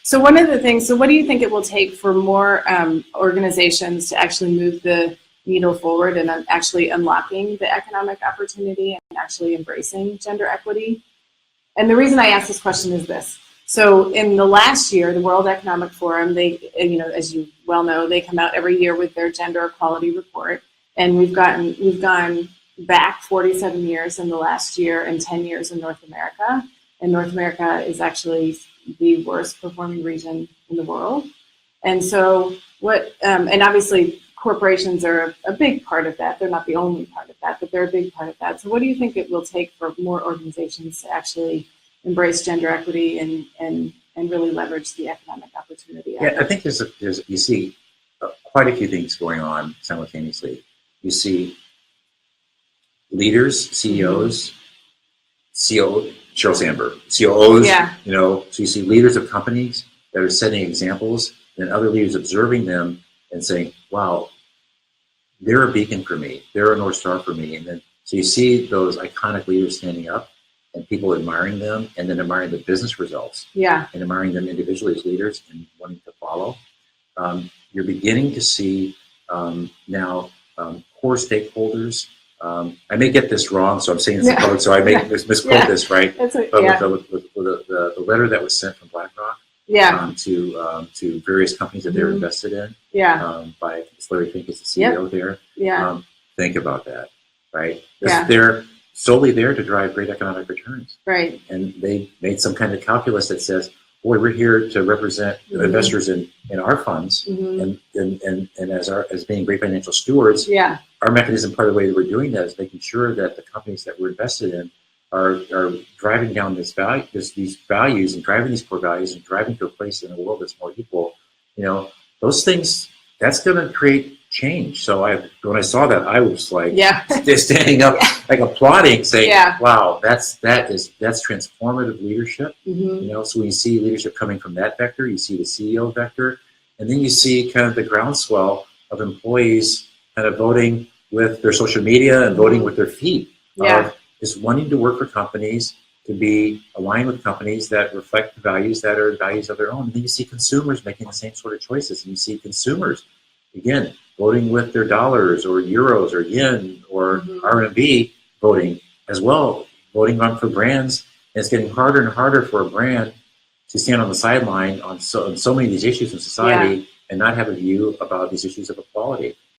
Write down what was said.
So one of the things, so what do you think it will take for more organizations to actually move the needle forward and actually unlocking the economic opportunity and actually embracing gender equity? And the reason I ask this question is this. So in the last year, the World Economic Forum, they, as you well know, they come out every year with their gender equality report. And we've gone back 47 years in the last year and 10 years in North America. And North America is actually the worst performing region in the world. And so and obviously corporations are a big part of that. They're not the only part of that, but they're a big part of that. So what do you think it will take for more organizations to actually embrace gender equity and really leverage the economic opportunity? Yeah, I think you see quite a few things going on simultaneously. You see leaders, CEOs, Sheryl Sandberg, COOs, Yeah. so you see leaders of companies that are setting examples, and other leaders observing them and saying, wow, they're a beacon for me, they're a North Star for me. And then, so you see those iconic leaders standing up and people admiring them, and then admiring the business results, and admiring them individually as leaders and wanting to follow. You're beginning to see now core stakeholders. I may get this wrong, so I'm saying it's a code, so I may misquote this, right? With the letter that was sent from BlackRock to various companies that they're invested in, by Larry Fink is the CEO there. Think about that, right? They're solely there to drive great economic returns. Right. And they made some kind of calculus that says, boy, we're here to represent investors in our funds, and as being great financial stewards. Our mechanism, part of the way that we're doing that, is making sure that the companies that we're invested in are driving down these values and driving these core values and driving to a place in the world that's more equal. Those things, that's going to create change. So when I saw that, I was like, standing up, like applauding, saying, wow, that's transformative leadership. So when you see leadership coming from that vector, you see the CEO vector, and then you see kind of the groundswell of employees kind of voting with their social media and voting with their feet. Is wanting to work for companies, to be aligned with companies that reflect the values that are the values of their own. And then you see consumers making the same sort of choices. And you see consumers, again, voting with their dollars or euros or yen or RMB, voting as well, voting for brands. And it's getting harder and harder for a brand to stand on the sideline on so many of these issues in society and not have a view about these issues of equality.